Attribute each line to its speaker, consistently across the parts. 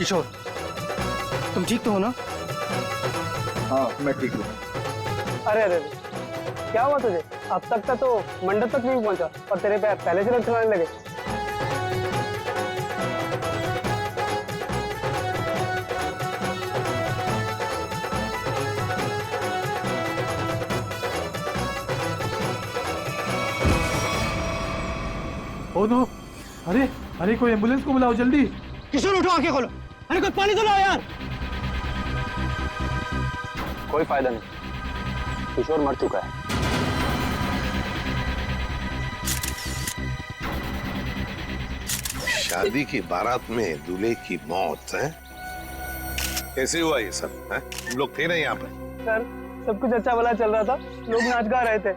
Speaker 1: किशोर, तुम ठीक तो हो ना?
Speaker 2: हाँ मैं ठीक हूँ।
Speaker 3: अरे अरे क्या हुआ तुझे? अब तक का तो मंडप तक नहीं पहुंचा और तेरे पैर पहले से लटकने लगे।
Speaker 4: ओ नो, अरे अरे कोई एम्बुलेंस को बुलाओ जल्दी।
Speaker 1: किशोर उठो, आंखें खोलो। अरे कोई पानी तो लाओ यार।
Speaker 3: कोई फायदा नहीं, किशोर मर चुका है।
Speaker 5: शादी की बारात में दूल्हे की मौत है? कैसे हुआ ये सब? है? तुम लोग थे ना यहाँ पर?
Speaker 3: सर सब कुछ अच्छा भला चल रहा था, लोग नाच गा रहे थे,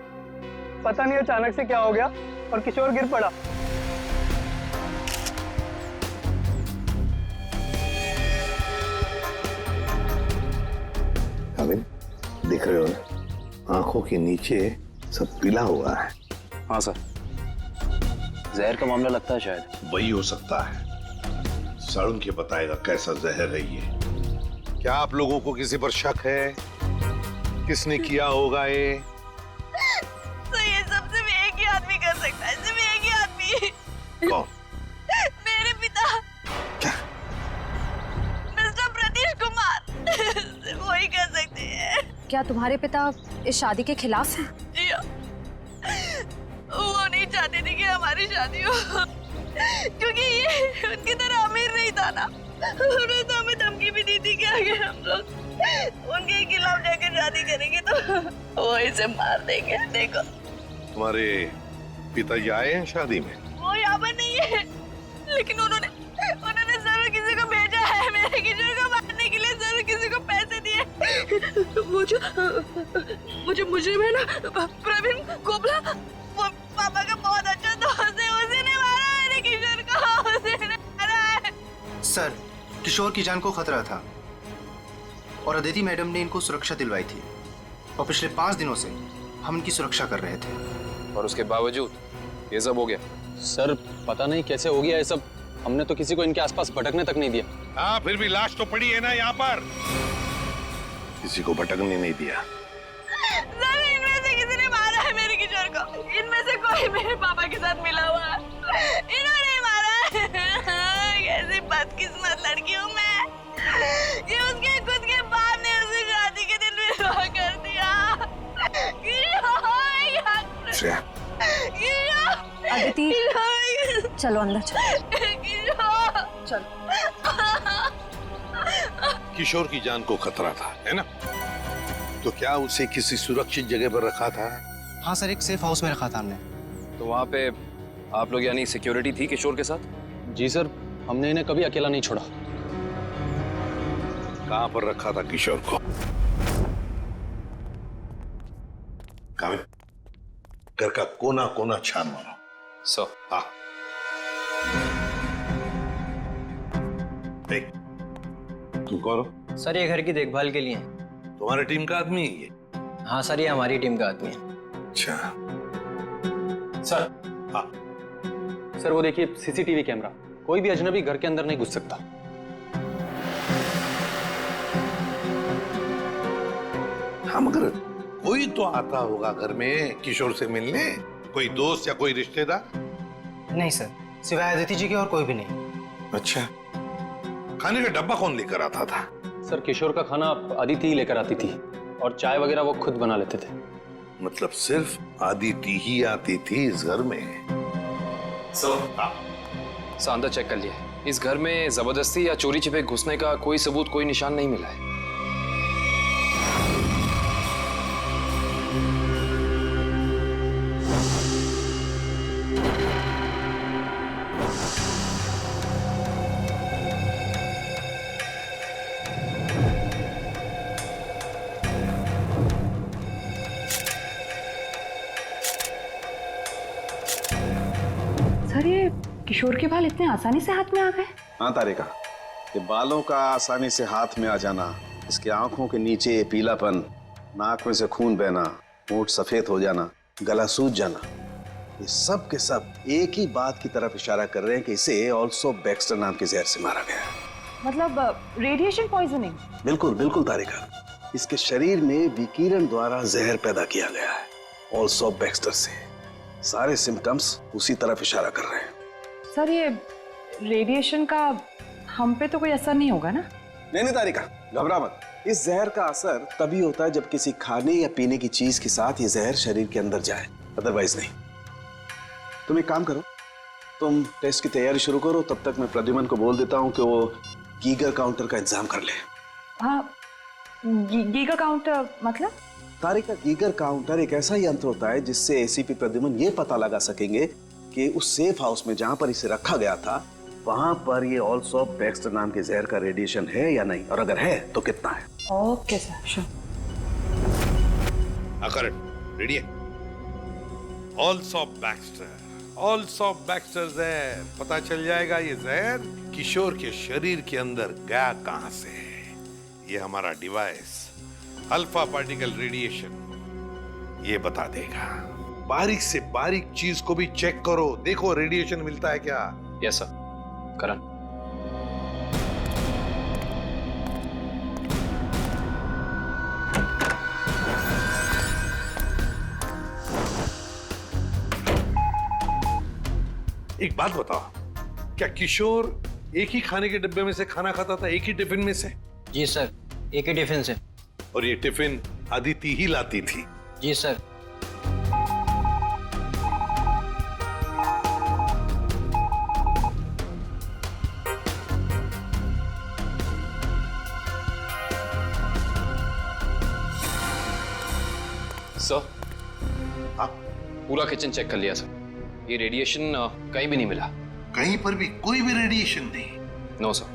Speaker 3: पता नहीं अचानक से क्या हो गया और किशोर गिर पड़ा।
Speaker 5: अमिन, दिख रहे हो ना, आंखों के नीचे सब पीला हुआ है।
Speaker 6: हाँ सर, जहर का मामला लगता है शायद।
Speaker 5: वही हो सकता है। सारुण के बताएगा कैसा जहर है ये। क्या आप लोगों को किसी पर शक है? किसने किया होगा ये?
Speaker 7: तो ये सब सिर्फ एक ही आदमी कर सकता है, सिर्फ एक ही आदमी।
Speaker 5: कौन?
Speaker 7: मेरे पिता।
Speaker 5: क्या?
Speaker 7: मिस्टर प्रतीश कुमार। सिर्फ वही कर सकते हैं।
Speaker 8: क्या तुम्हारे पिता इस शादी के खिलाफ हैं?
Speaker 7: जी हाँ। वो नहीं चाहते थे कि हमारी शादी हो, क्योंकि ये उनकी तरह अमीर नहीं था ना। उन्होंने तो हमें धमकी भी दी थी कि अगर हम लोग उनके खिलाफ जाकर शादी करेंगे तो वो इसे मार देंगे। देखो,
Speaker 5: तुम्हारे पिताजी आए हैं शादी में?
Speaker 7: वो यहाँ पर नहीं है, लेकिन उन्होंने जरूर किसी को भेजा है मेरे किशोर को मारने के लिए। जरूर किसी को पैसे दिए। वो जो मुजरिम है ना, प्रवीण कोबला, वो पापा का बहुत अच्छा दोस्त है। उसी ने मारा मेरे किशोर को, उसी ने मारा है।
Speaker 1: सर, किशोर की जान को खतरा था और अदिति मैडम ने इनको सुरक्षा दिलवाई थी और पिछले 5 दिनों से हम इनकी सुरक्षा कर रहे थे।
Speaker 6: और उसके बावजूद ये सब हो गया। सर पता नहीं कैसे हो गया ये सब, हमने तो किसी को इनके आसपास भटकने तक नहीं दिया।
Speaker 5: हाँ, फिर भी लाश तो पड़ी है ना यहाँ पर। किसी को भटकने नहीं दिया।
Speaker 7: सर इनमें से किसी ने मारा है मेरे किशोर को। इनमें से कोई मेरे पापा के साथ मिला हुआ है। इन्होंने मारा है। कैसी बदकिस्मत लड़की हूँ मैं। ये उसके खुद के बाप ने उसे शादी के दिन विधवा कर दिया।
Speaker 8: अदिति, चलो अंदर चलो।
Speaker 5: किशोर की जान को खतरा था, है ना? तो क्या उसे किसी सुरक्षित जगह पर रखा था?
Speaker 1: हाँ सर, एक सेफ हाउस में रखा था हमने।
Speaker 6: तो वहाँ पे आप लोग यानी सिक्योरिटी थी किशोर के साथ? जी सर, हमने इन्हें कभी अकेला नहीं छोड़ा।
Speaker 5: कहाँ पर रखा था किशोर को? कामिल, घर का कोना कोना छान मारो।
Speaker 6: सर।
Speaker 5: हाँ, देख, तुम कौन हो?
Speaker 9: सर ये घर की देखभाल के लिए है।
Speaker 5: तुम्हारी टीम का आदमी है ये?
Speaker 9: हाँ सर, ये हमारी टीम का आदमी है।
Speaker 5: अच्छा।
Speaker 6: सर।
Speaker 5: हाँ।
Speaker 6: सर वो देखिए सीसीटीवी कैमरा, कोई भी अजनबी घर के अंदर नहीं घुस सकता।
Speaker 5: हाँ, मगर कोई तो आता होगा घर में किशोर से मिलने, कोई दोस्त या कोई रिश्तेदार?
Speaker 1: नहीं सर, सिवाय अदिति जी के और कोई भी नहीं।
Speaker 5: अच्छा, खाने का डब्बा कौन लेकर आता था?
Speaker 6: सर किशोर का खाना अदिति ही लेकर आती थी और चाय वगैरह वो खुद बना लेते थे।
Speaker 5: मतलब सिर्फ अदिति ही आती थी इस घर में?
Speaker 6: सर अंदर चेक कर लिया, इस घर में जबरदस्ती या चोरी छिपे घुसने का कोई सबूत, कोई निशान नहीं मिला है।
Speaker 8: सर ये किशोर के बाल इतने आसानी से हाथ में आ गए?
Speaker 10: हाँ तारिका, ये बालों का आसानी से हाथ में आ जाना, इसके आंखों के नीचे पीलापन, नाक में से खून बहना, होंठ सफेद हो जाना, गला सूज जाना, ये सब के सब एक ही बात की तरफ इशारा कर रहे हैं कि इसे ऑल्सो बैक्स्टर नाम के जहर से मारा गया।
Speaker 8: मतलब रेडिएशन पॉइजनिंग?
Speaker 10: बिल्कुल बिल्कुल तारिका, इसके शरीर में विकिरण द्वारा जहर पैदा किया गया है, ऑल्सो बैक्स्टर से। सारे सिम्टम्स उसी तरफ इशारा कर रहे हैं।
Speaker 8: सर ये रेडिएशन का हम पे तो कोई असर नहीं होगा ना?
Speaker 10: नहीं तारिका, घबरा मत। इस जहर का असर तभी होता है जब किसी खाने या पीने की चीज के साथ ये जहर शरीर के अंदर जाए, अदरवाइज नहीं। तुम एक काम करो, तुम टेस्ट की तैयारी शुरू करो, तब तक मैं प्रद्युमन को बोल देता हूँ कि वो गीगर काउंटर का इंतजाम कर ले।
Speaker 8: हाँ, गीगर काउंटर मतलब?
Speaker 10: तारिका, गीगर काउंटर एक ऐसा यंत्र होता है जिससे एसीपी प्रद्युमन ये पता लगा सकेंगे कि उस सेफ हाउस में जहां पर इसे रखा गया था वहां पर ये ऑल्सो बैक्स्टर नाम के जहर का रेडिएशन है या नहीं, और अगर है तो कितना है।
Speaker 8: Okay sir, sure.
Speaker 5: रेडी है? ऑल्सो बैक्स्टर जहर, पता चल जाएगा ये जहर किशोर के शरीर के अंदर गया कहां से है। ये हमारा डिवाइस अल्फा पार्टिकल रेडिएशन ये बता देगा। बारीक से बारीक चीज को भी चेक करो, देखो रेडिएशन मिलता है क्या।
Speaker 6: Yes sir. करण,
Speaker 5: एक बात बताओ, क्या किशोर एक ही खाने के डिब्बे में से खाना खाता था, एक ही टिफिन में से?
Speaker 9: जी सर, एक ही टिफिन से।
Speaker 5: और ये टिफिन अदिति ही लाती थी?
Speaker 9: जी सर।
Speaker 6: सर,
Speaker 5: हाँ?
Speaker 6: पूरा किचन चेक कर लिया सर, ये रेडिएशन कहीं भी नहीं मिला।
Speaker 5: कहीं पर भी कोई भी रेडिएशन नहीं?
Speaker 6: No sir.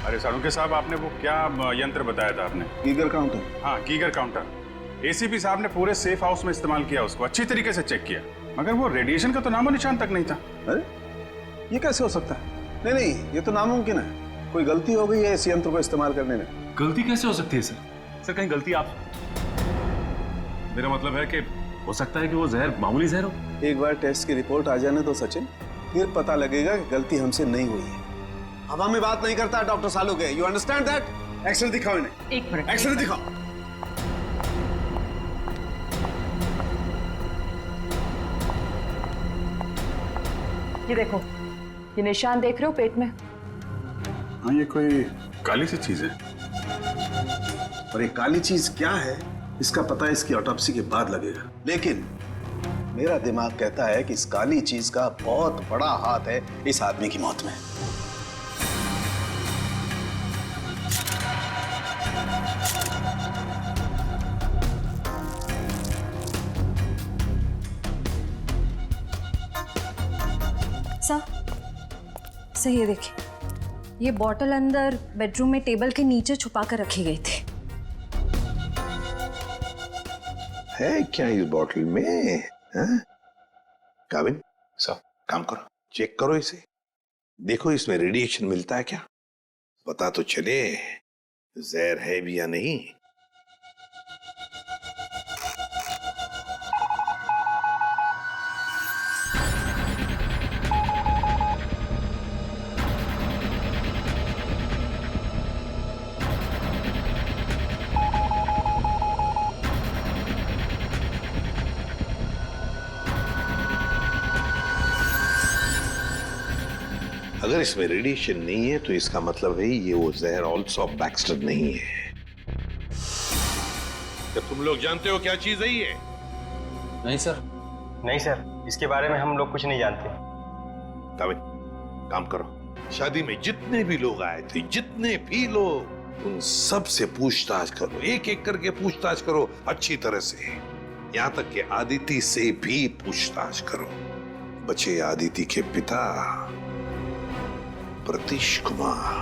Speaker 11: अरे साळुंखे साहब, आपने वो क्या यंत्र बताया था आपने?
Speaker 10: Geiger counter.
Speaker 11: हाँ, गीगर काउंटर। एसीपी साहब ने पूरे सेफ हाउस में इस्तेमाल किया, उसको अच्छी तरीके से चेक किया, मगर वो रेडिएशन का तो नामो निशान तक नहीं था।
Speaker 10: अरे ये कैसे हो सकता है? नहीं, ये तो नामुमकिन है। कोई गलती हो गई है इस यंत्र को इस्तेमाल करने में।
Speaker 11: गलती कैसे हो सकती है सर? सर कहीं गलती आप, मेरा मतलब है कि हो सकता है कि वो जहर मामूली जहर हो।
Speaker 10: एक बार टेस्ट की रिपोर्ट आ जाने दो सचिन, फिर पता लगेगा कि गलती हमसे नहीं हुई है। हवा में बात नहीं करता doctor Salunkhe, you understand that? X-ray दिखाओ इन्हें।
Speaker 8: एक मिनट,
Speaker 10: एक्सरे दिखाओ।
Speaker 8: ये देखो, ये निशान देख रहे हो पेट में?
Speaker 11: हाँ, ये कोई काली सी चीज है।
Speaker 10: और ये काली चीज क्या है इसका पता इसकी ऑटोप्सी के बाद लगेगा, लेकिन मेरा दिमाग कहता है कि इस काली चीज का बहुत बड़ा हाथ है इस आदमी की मौत में।
Speaker 7: सर ये देखिए, ये बॉटल अंदर बेडरूम में टेबल के नीचे छुपा कर रखी गई थी।
Speaker 5: है क्या इस बॉटल में? काबिन
Speaker 6: सर,
Speaker 5: काम करो, चेक करो इसे, देखो इसमें रेडिएशन मिलता है क्या, पता तो चले जहर है भी या नहीं। अगर इसमें रेडिएशन नहीं है तो इसका मतलब है ये वो जहर ऑल्सो बैक्स्टर नहीं है। क्या तुम लोग जानते हो क्या चीज है ये?
Speaker 6: नहीं सर।
Speaker 9: नहीं सर, इसके बारे में हम लोग कुछ नहीं जानते।
Speaker 5: काबिन, काम करो, शादी में जितने भी लोग आए थे, जितने भी लोग, उन सब से पूछताछ करो, एक एक करके पूछताछ करो अच्छी तरह से, यहां तक कि आदिति से भी पूछताछ करो। बचे आदिति के पिता प्रतीश कुमार।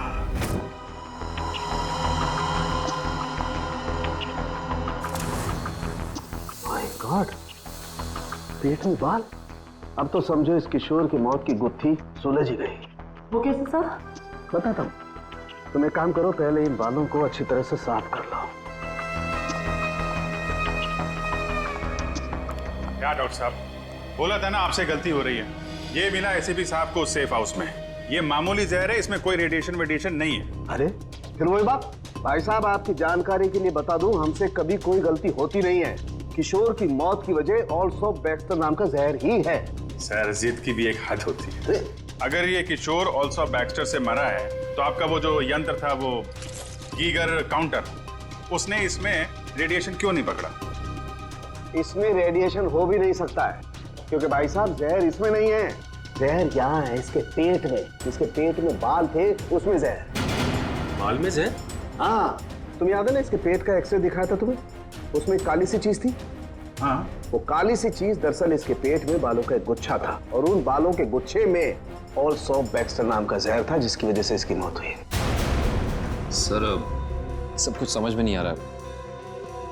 Speaker 10: माय गॉड, पेट में बाल। अब तो समझो इस किशोर की मौत की गुत्थी सुलझ ही गई।
Speaker 8: वो कैसे सर?
Speaker 10: बताता हूं, तुम एक काम करो, पहले इन बालों को अच्छी तरह से साफ कर लो।
Speaker 11: क्या डॉक्टर साहब, बोला था ना आपसे गलती हो रही है। ये मिला एसीपी साहब को सेफ हाउस में, ये मामूली जहर है, इसमें कोई रेडिएशन नहीं है।
Speaker 10: अरे फिर वही बात। भाई साहब, आपकी जानकारी के लिए बता दूं, हमसे कभी कोई गलती होती नहीं है। किशोर की मौत की वजह ऑल्सो बैक्स्टर नाम का जहर ही है।
Speaker 11: सर, जिद की भी एक हद होती है। अगर ये किशोर ऑल्सो बैक्स्टर से मरा है तो आपका वो जो यंत्र था, वो गीगर काउंटर, उसने इसमें रेडिएशन क्यों नहीं पकड़ा?
Speaker 10: इसमें रेडिएशन हो भी नहीं सकता है, क्योंकि भाई साहब जहर इसमें नहीं है। जहर यहाँ है इसके पेट में। इसके पेट में बाल थे, उसमें जहर।
Speaker 11: बाल में जहर?
Speaker 10: हाँ, तुम याद है ना, इसके पेट का एक्सरे दिखाया था तुम्हें, उसमें एक काली सी चीज थी।
Speaker 11: हाँ,
Speaker 10: वो काली सी चीज दरअसल इसके पेट में बालों का एक गुच्छा था, और उन बालों के गुच्छे में ऑल्सो बैक्स्टर नाम का जहर था, जिसकी वजह से इसकी मौत हुई।
Speaker 6: सर, सब कुछ समझ में नहीं आ रहा है।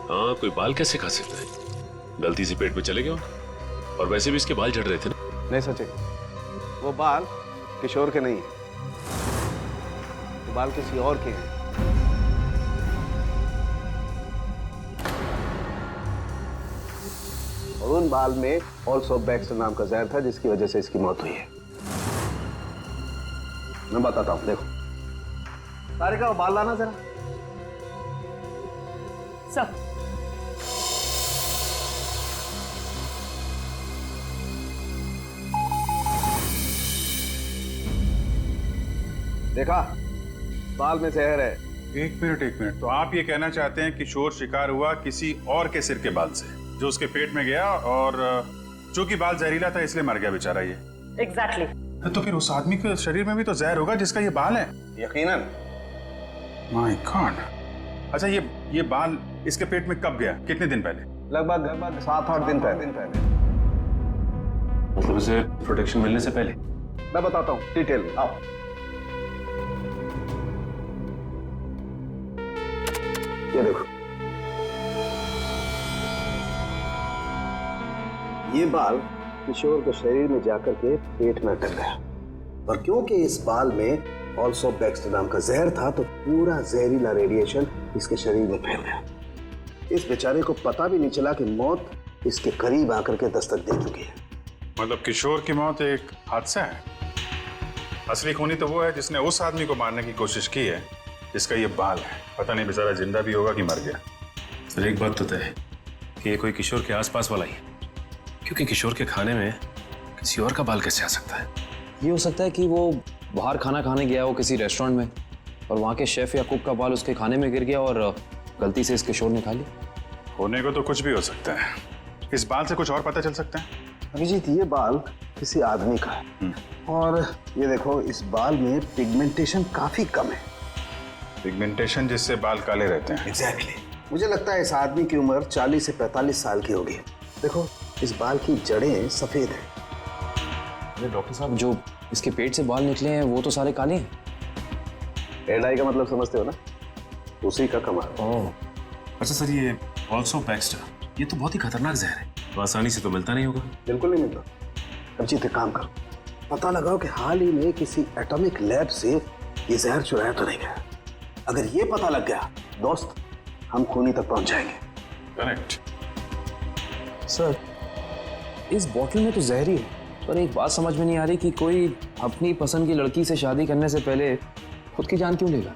Speaker 11: हाँ, कोई बाल कैसे खा सकता है? गलती से पेट में चले गए, और वैसे भी इसके बाल झड़ रहे थे ना।
Speaker 10: नहीं सचिन, वो बाल किशोर के नहीं है, वो बाल किसी और के हैं। और उन बाल में ऑल्सो बैक्स्टर नाम का जहर था, जिसकी वजह से इसकी मौत हुई है। मैं बताता हूं, देखो। सारिका, वो बाल लाना जरा।
Speaker 8: सर,
Speaker 10: देखा, बाल में जहर है।
Speaker 11: एक मिनट। तो आप ये कहना चाहते हैं किशोर शिकार हुआ किसी और के सिर के बाल से, जो उसके पेट में गया, और चूंकि बाल जहरीला था इसलिए मर गया बेचारा ये।
Speaker 8: एग्जैक्टली।
Speaker 11: तो फिर उस आदमी के शरीर में भी तो जहर होगा जिसका ये बाल है।
Speaker 10: यकीनन।
Speaker 11: My God. अच्छा, ये बाल इसके पेट में कब गया? कितने दिन पहले?
Speaker 10: लगभग 7-8 दिन पहले।
Speaker 11: मतलब उसे प्रोटेक्शन मिलने से पहले?
Speaker 10: मैं बताता हूँ डिटेल में, आओ। ये देखो, ये बाल किशोर के शरीर में जाकर के पेट में अटक गया, और क्योंकि इस बाल में ऑल्सो बैक्स्टर नाम का जहर था, तो पूरा जहरीला रेडिएशन इसके शरीर में फैल गया। इस बेचारे को पता भी नहीं चला कि मौत इसके करीब आकर के दस्तक दे चुकी है।
Speaker 11: मतलब किशोर की मौत एक हादसा है? असली खूनी तो वो है जिसने उस आदमी को मारने की कोशिश की है जिसका ये बाल है। पता नहीं बेचारा जिंदा भी होगा कि मर गया।
Speaker 12: सर, एक बात तो तय है कि ये कोई किशोर के आसपास वाला ही है, क्योंकि किशोर के खाने में किसी और का बाल कैसे आ सकता है?
Speaker 6: ये हो सकता है कि वो बाहर खाना खाने गया हो किसी रेस्टोरेंट में, और वहाँ के शेफ या कुक का बाल उसके खाने में गिर गया और गलती से इस किशोर ने खा लिया।
Speaker 11: होने को तो कुछ भी हो सकता है। इस बाल से कुछ और पता चल सकता है?
Speaker 10: अभिजीत, ये बाल किसी आदमी का है, और ये देखो, इस बाल में पिगमेंटेशन काफी कम है।
Speaker 11: पिगमेंटेशन जिससे बाल काले रहते हैं?
Speaker 10: एग्जैक्टली। मुझे लगता है इस आदमी की उम्र 40 से 45 साल की होगी। देखो, इस बाल की जड़ें सफेद हैं।
Speaker 6: अरे डॉक्टर साहब, जो इसके पेट से बाल निकले हैं वो तो सारे काले हैं।
Speaker 10: रेड आई का मतलब समझते हो ना? उसी का कमाल।
Speaker 6: ओह,
Speaker 12: अच्छा सर, ये ऑल्सो बैक्स्टर, ये तो बहुत ही खतरनाक जहर है, तो आसानी से तो मिलता नहीं होगा।
Speaker 10: बिल्कुल नहीं मिलता। अब जी, एक काम करो, पता लगाओ कि हाल ही में किसी एटॉमिक लैब से ये जहर चुराया तो नहीं गया। अगर ये पता लग गया दोस्त, हम खूनी तक पहुंच जाएंगे।
Speaker 11: करेक्ट।
Speaker 6: सर, इस बॉटल में तो जहर ही है, पर एक बात समझ में नहीं आ रही कि कोई अपनी पसंद की लड़की से शादी करने से पहले खुद की जान क्यों लेगा?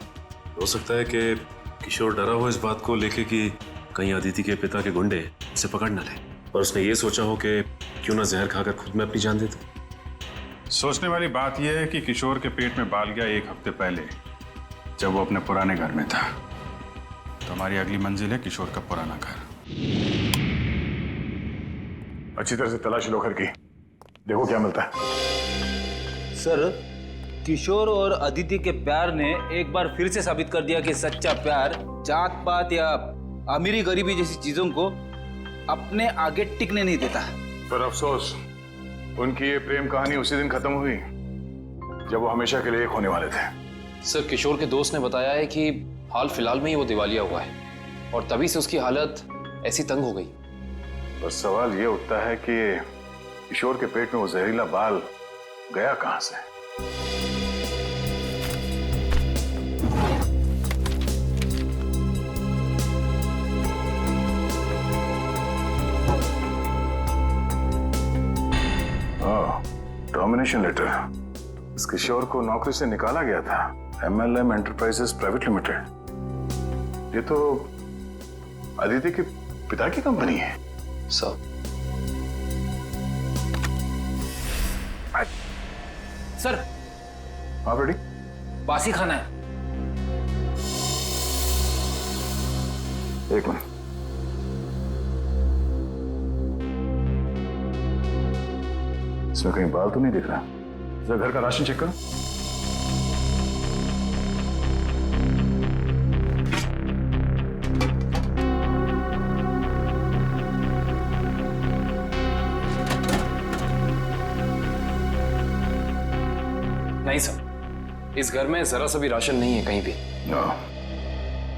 Speaker 12: हो सकता है कि किशोर डरा हो इस बात को लेके कि कहीं अदिति के पिता के गुंडे उसे पकड़ न ले, और उसने ये सोचा हो कि क्यों ना जहर खाकर खुद में अपनी जान देता।
Speaker 11: सोचने वाली बात यह है कि किशोर के पेट में बाल गया 1 हफ्ते पहले, जब वो अपने पुराने घर में था। तो हमारी अगली मंजिल है किशोर का पुराना घर।
Speaker 5: अच्छी तरह से तलाशी लो घर की, देखो क्या मिलता है।
Speaker 13: सर, किशोर और अदिति के प्यार ने एक बार फिर से साबित कर दिया कि सच्चा प्यार जात पात या अमीरी गरीबी जैसी चीजों को अपने आगे टिकने नहीं देता।
Speaker 5: पर अफसोस, उनकी ये प्रेम कहानी उसी दिन खत्म हुई जब वो हमेशा के लिए एक होने वाले थे।
Speaker 6: सर, किशोर के दोस्त ने बताया है कि हाल फिलहाल में ही वो दिवालिया हुआ है, और तभी से उसकी हालत ऐसी तंग हो गई।
Speaker 5: बस सवाल ये उठता है कि किशोर के पेट में वो जहरीला बाल गया कहां से? Termination letter.
Speaker 11: इस किशोर को नौकरी से निकाला गया था। MLM enterprises private limited. ये तो अदिति के पिता की कंपनी है।
Speaker 6: सर सर
Speaker 11: हाँ बेटी,
Speaker 13: बासी खाना है।
Speaker 11: एक मिनट। इसमें कहीं बाल तो नहीं दिख रहा। जरा घर का राशन चेक करो।
Speaker 6: नहीं सर, इस घर में जरा सा भी राशन नहीं है कहीं भी।
Speaker 11: नो,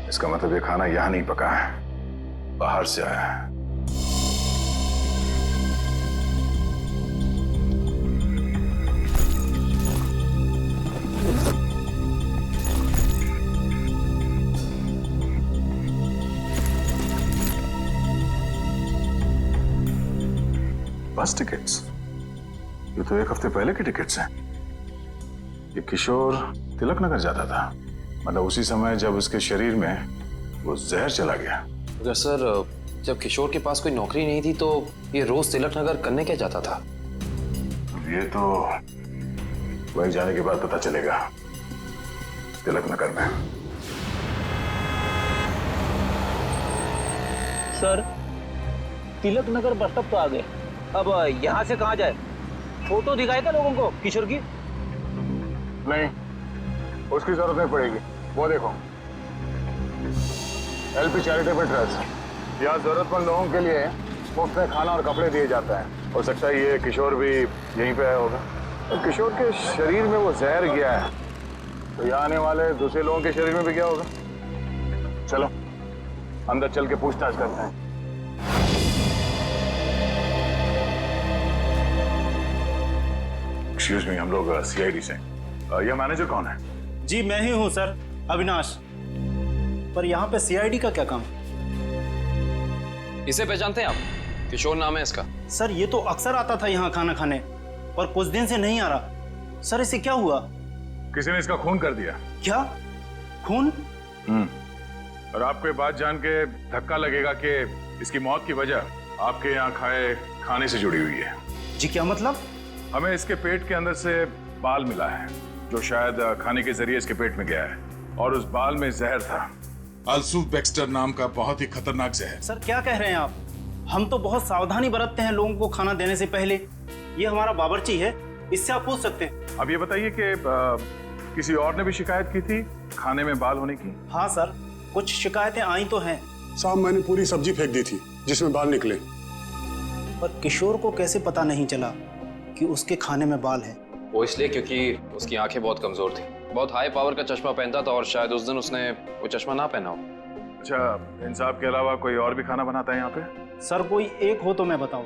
Speaker 11: इसका मतलब ये खाना यहां नहीं पका है, बाहर से आया है। बस टिकट्स? ये तो एक हफ्ते पहले के टिकट्स हैं। ये किशोर तिलक नगर जाता था, मतलब उसी समय जब उसके शरीर में वो जहर चला गया।
Speaker 6: अगर सर जब किशोर के पास कोई नौकरी नहीं थी तो ये रोज तिलक नगर करने क्या जाता था?
Speaker 11: ये तो वहीं जाने के बाद पता चलेगा। तिलक नगर में
Speaker 13: sir, Tilak Nagar bus stop तो आ गए। अब यहाँ से कहाँ जाए? फोटो दिखाए था लोगों को किशोर की?
Speaker 11: नहीं, उसकी जरूरत नहीं पड़ेगी। वो देखो, LP चैरिटेबल ट्रस्ट, यहाँ जरूरतमंद लोगों के लिए मुफ्त में खाना और कपड़े दिए जाते हैं। हो सकता है ये किशोर भी यहीं पे आया होगा। और किशोर के शरीर में वो जहर गया है, तो यहाँ आने वाले दूसरे लोगों के शरीर में भी गया होगा। चलो अंदर चल के पूछताछ करते हैं। एक्सक्यूज मी, हम लोग CID से। यह मैनेजर कौन है?
Speaker 9: जी मैं ही हूँ सर, अविनाश। पर यहाँ पे CID का क्या काम?
Speaker 6: इसे पहचानते हैं आप? किशोर नाम है इसका।
Speaker 9: सर ये तो अक्सर आता था यहाँ खाना खाने, पर कुछ दिन से नहीं आ रहा। सर इसे क्या हुआ?
Speaker 11: किसी ने इसका खून कर दिया।
Speaker 9: क्या? खून?
Speaker 11: और आपको ये बात जान के धक्का लगेगा कि इसकी मौत की वजह आपके यहाँ खाए खाने से जुड़ी हुई है।
Speaker 9: जी क्या मतलब?
Speaker 11: हमें इसके पेट के अंदर से बाल मिला है, जो शायद खाने के जरिए इसके पेट में गया है, और उस बाल में जहर था।
Speaker 14: अल्सूफ बैक्स्टर नाम का बहुत ही खतरनाक जहर।
Speaker 9: सर क्या कह रहे हैं आप? हम तो बहुत सावधानी बरतते हैं लोगों को खाना देने से पहले। ये हमारा बावर्ची है, इससे आप पूछ सकते हैं।
Speaker 11: अब ये बताइए कि किसी और ने भी शिकायत की थी खाने में बाल होने की?
Speaker 9: हाँ सर, कुछ शिकायतें आई तो हैं।
Speaker 14: साहब मैंने पूरी सब्जी फेंक दी थी जिसमें बाल निकले।
Speaker 9: पर किशोर को कैसे पता नहीं चला कि उसके खाने में बाल है?
Speaker 6: वो इसलिए क्योंकि उसकी आंखें बहुत कमजोर थी। बहुत हाई पावर का चश्मा पहनता था और शायद उस दिन उसने वो चश्मा ना पहना हो।
Speaker 11: अच्छा, इन साहब के अलावा कोई और भी खाना बनाता है यहाँ पे?
Speaker 9: सर कोई एक हो तो मैं बताऊं।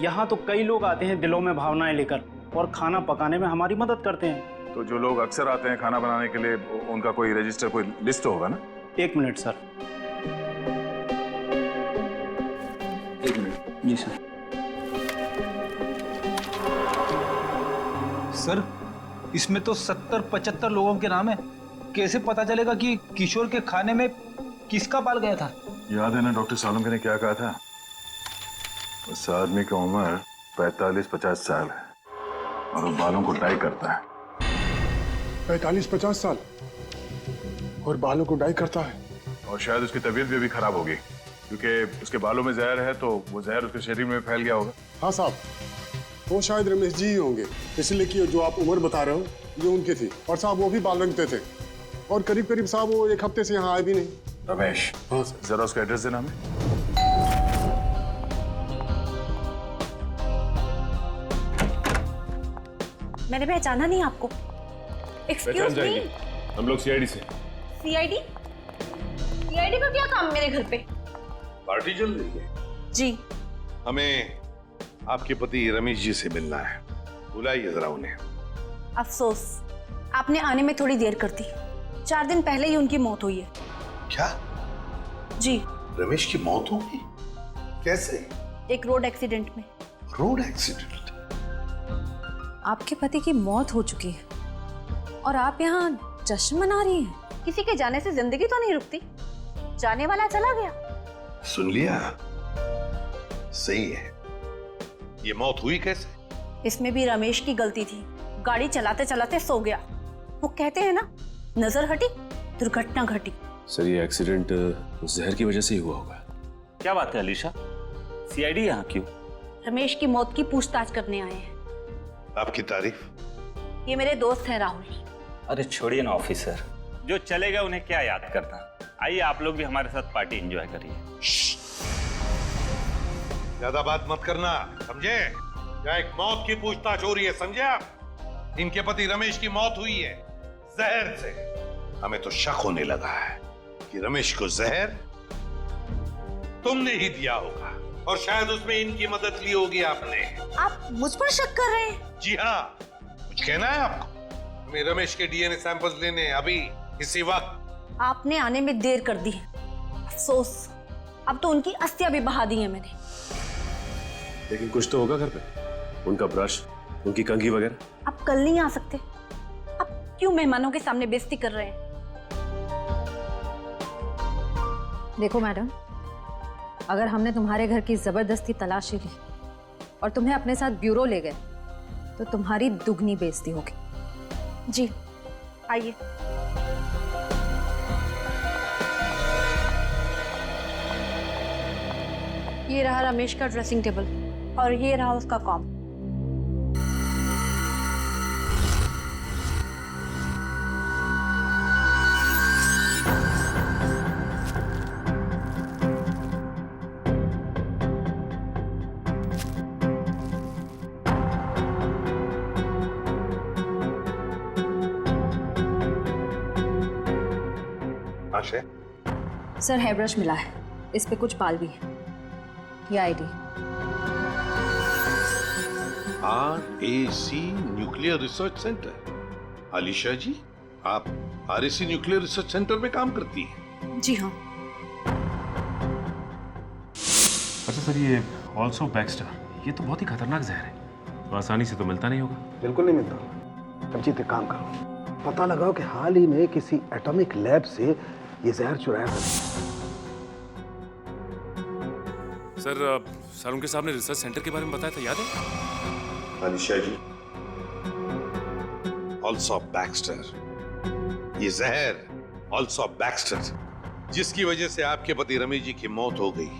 Speaker 9: यहाँ तो कई लोग आते हैं दिलों में भावनाएं लेकर और खाना पकाने में हमारी मदद करते हैं।
Speaker 11: तो जो लोग अक्सर आते हैं खाना बनाने के लिए, उनका कोई रजिस्टर, कोई लिस्ट होगा ना?
Speaker 9: एक मिनट सर।
Speaker 13: एक मिनट। जी सर। सर इसमें तो 70-75 लोगों के नाम है। कैसे पता चलेगा कि किशोर के खाने में किसका बाल गया था?
Speaker 11: याद है ना डॉक्टर सालम ने क्या कहा था? उस आदमी की उम्र 45-50 साल है और वो बालों को डाई करता है।
Speaker 14: 45-50 साल और बालों को डाई करता है?
Speaker 11: और शायद उसकी तबीयत भी अभी खराब होगी, क्योंकि उसके बालों में जहर है, तो वो जहर उसके शरीर में फैल गया होगा।
Speaker 14: हाँ साहब, वो शायद रमेश जी ही होंगे, इसलिए कि जो आप उम्र बता रहे हो ये उनकी थी। और साहब वो भी बाल रंगते थे और करीब करीब साहब वो एक हफ्ते से यहाँ आए भी नहीं।
Speaker 11: रमेश?
Speaker 14: हाँ सर।
Speaker 11: जरा उसका एड्रेस देना हमें।
Speaker 7: मैंने पहचाना नहीं आपको। Excuse me.
Speaker 12: हम लोग CID से।
Speaker 7: CID? CID का क्या काम मेरे घर पे?
Speaker 5: पार्टी चल रही है
Speaker 7: जी।
Speaker 5: हमें आपके पति रमेश जी से मिलना है, बुलाइए जरा उन्हें।
Speaker 7: अफसोस, आपने आने में थोड़ी देर कर दी। 4 दिन पहले ही उनकी मौत हुई है।
Speaker 5: क्या?
Speaker 7: जी।
Speaker 5: रमेश की मौत हो गई? कैसे?
Speaker 7: एक रोड एक्सीडेंट में।
Speaker 5: Road accident?
Speaker 8: आपके पति की मौत हो चुकी है, और आप यहाँ जश्न मना रही हैं?
Speaker 7: किसी के जाने से जिंदगी तो नहीं रुकती, जाने वाला चला गया।
Speaker 5: सुन लिया? सही है। ये मौत हुई कैसे?
Speaker 7: इसमें भी रमेश की गलती थी, गाड़ी चलाते चलाते सो गया। वो कहते हैं ना, नजर हटी दुर्घटना घटी।
Speaker 12: सर ये एक्सीडेंट जहर की वजह से ही हुआ होगा।
Speaker 13: क्या बात है अलीशा, सीआईडी यहाँ क्यों?
Speaker 7: रमेश की मौत की पूछताछ करने आए हैं।
Speaker 5: आपकी तारीफ?
Speaker 7: ये मेरे दोस्त हैं राहुल।
Speaker 13: अरे छोड़िए ना ऑफिसर, जो चले गए उन्हें क्या याद करना। आइए आप लोग भी हमारे साथ पार्टी एंजॉय करिए।
Speaker 5: ज्यादा बात मत करना, समझे? यहाँ एक मौत की पूछताछ हो रही है, समझे आप? इनके पति रमेश की मौत हुई है जहर से। हमें तो शक होने लगा है कि रमेश को जहर तुमने ही दिया होगा और शायद उसमें इनकी मदद ली होगी आपने।
Speaker 7: आप मुझ पर शक कर रहे हैं?
Speaker 5: जी हाँ, कुछ कहना है आपको? हमें रमेश के डीएनए सैंपल्स लेने अभी इसी वक्त।
Speaker 7: आपने आने में देर कर दी है, अफसोस। अब तो उनकी अस्थियां भी बहा दी है मैंने।
Speaker 12: लेकिन कुछ तो होगा घर पे, उनका ब्रश, उनकी कंघी वगैरह।
Speaker 7: आप कल नहीं आ सकते? आप क्यों मेहमानों के सामने बेइज्जती कर रहे हैं?
Speaker 8: देखो मैडम, अगर हमने तुम्हारे घर की जबरदस्ती तलाशी ली और तुम्हें अपने साथ ब्यूरो ले गए तो तुम्हारी दुगनी बेइज्जती होगी।
Speaker 7: जी आइए। ये रहा रमेश का ड्रेसिंग टेबल और ये रहा उसका कॉम।
Speaker 8: सर हेयर ब्रश मिला है, इस पे कुछ बाल भी है। ये ID.
Speaker 5: RAC nuclear research centre. Alisha ji, आप RAC न्यूक्लियर रिसर्च सेंटर में काम करती हैं?
Speaker 7: जी हाँ।
Speaker 12: अच्छा सर, ये ऑल्सो बैक्स्टर, ये तो बहुत ही खतरनाक जहर है, तो आसानी से तो मिलता नहीं होगा।
Speaker 10: बिल्कुल नहीं मिलता। रंजीत एक काम करो, पता लगाओ कि हाल ही में किसी एटॉमिक लैब से ये जहर चुराया था।
Speaker 12: सर उनके सामने रिसर्च सेंटर के बारे में बताया था, याद है?
Speaker 5: अलीशा जी, ऑल्सो बैक्स्टर, ये जहर ऑल्सो बैक्स्टर जिसकी वजह से आपके पति रमेश जी की मौत हो गई,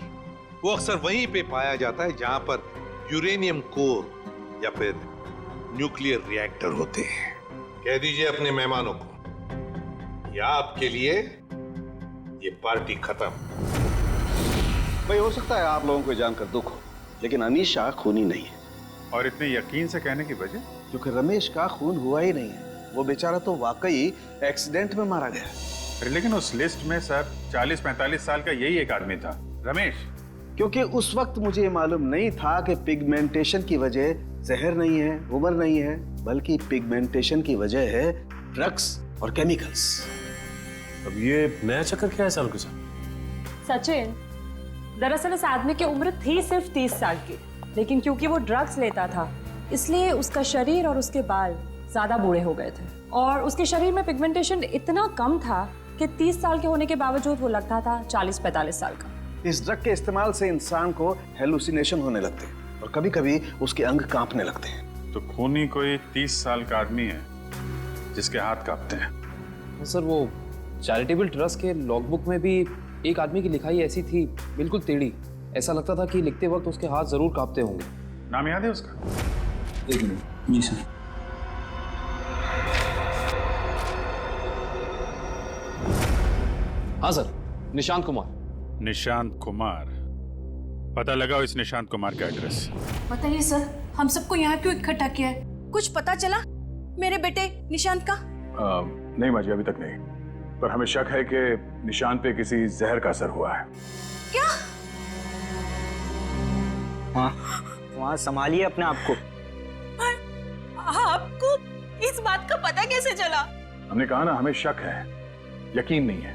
Speaker 5: वो अक्सर वहीं पे पाया जाता है जहां पर यूरेनियम कोर या फिर न्यूक्लियर रिएक्टर होते हैं। कह दीजिए अपने मेहमानों को, या आपके लिए ये पार्टी खत्म।
Speaker 10: भाई हो सकता है आप लोगों को जानकर दुख हो, लेकिन अनीशा खूनी नहीं है।
Speaker 11: और इतने यकीन से कहने की वजह?
Speaker 10: क्योंकि रमेश का खून हुआ ही नहीं है, वो बेचारा तो वाकई एक्सीडेंट में मारा गया।
Speaker 11: अरे लेकिन उस लिस्ट में सर 40-45 साल का यही एक आदमी था, रमेश।
Speaker 10: क्योंकि उस वक्त मुझे ये मालूम नहीं था कि पिगमेंटेशन की वजह जहर नहीं है, उम्र नहीं है, बल्कि पिगमेंटेशन की वजह है ड्रग्स और केमिकल्स।
Speaker 12: अब ये नया चक्कर क्या है साल के साथ?
Speaker 15: सचिन, दरअसल इस आदमी की उम्र थी सिर्फ 30 साल की, लेकिन क्योंकि वो ड्रग्स लेता था इसलिए उसका शरीर और उसके बाल ज्यादा बूढ़े हो गए थे, और उसके शरीर में पिगमेंटेशन इतना कम था कि 30 साल के होने के बावजूद वो लगता था 40-45 साल का।
Speaker 10: इस ड्रग के इस्तेमाल से इंसान को हेलुसिनेशन होने लगते हैं और कभी कभी उसके अंग कांपने लगते हैं।
Speaker 11: तो खूनी कोई 30 साल का आदमी है जिसके हाथ कांपते हैं।
Speaker 6: सर वो चैरिटेबल ट्रस्ट के लॉगबुक में भी एक आदमी की लिखाई ऐसी थी, बिल्कुल टेढ़ी। ऐसा लगता था कि लिखते वक्त उसके हाथ जरूर कांपते होंगे।
Speaker 11: नाम याद है उसका?
Speaker 6: एक मिनट। जी सर। हाँ सर, निशांत कुमार।
Speaker 11: निशांत कुमार, पता लगाओ इस निशांत कुमार का एड्रेस।
Speaker 7: बताइए सर, हम सबको यहाँ क्यों इकट्ठा किया है? कुछ पता चला मेरे बेटे निशांत का?
Speaker 11: नहीं माजी, अभी तक नहीं, पर हमें शक है कि निशांत पे किसी जहर का असर हुआ है।
Speaker 7: क्या?
Speaker 9: वहाँ संभालिए अपने आप को।
Speaker 7: आपको इस बात का पता कैसे चला?
Speaker 11: हमने कहा ना, हमें शक है, यकीन नहीं है।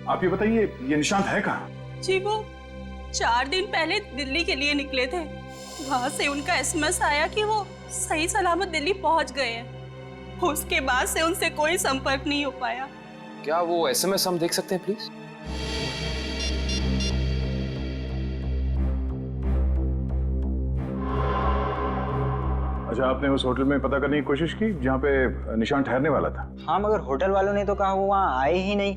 Speaker 11: आप ये बताइए, ये निशांत है कहाँ?
Speaker 7: जी वो 4 दिन पहले दिल्ली के लिए निकले थे, वहाँ से उनका SMS आया कि वो सही सलामत दिल्ली पहुँच गए हैं। उसके बाद से उनसे कोई संपर्क नहीं हो पाया।
Speaker 6: क्या वो SMS हम देख सकते हैं प्लीज?
Speaker 11: अच्छा, आपने उस होटल में पता करने की कोशिश की जहाँ पे निशान ठहरने वाला था?
Speaker 16: हाँ, मगर होटल वालों ने तो कहा वो वहाँ आए ही नहीं।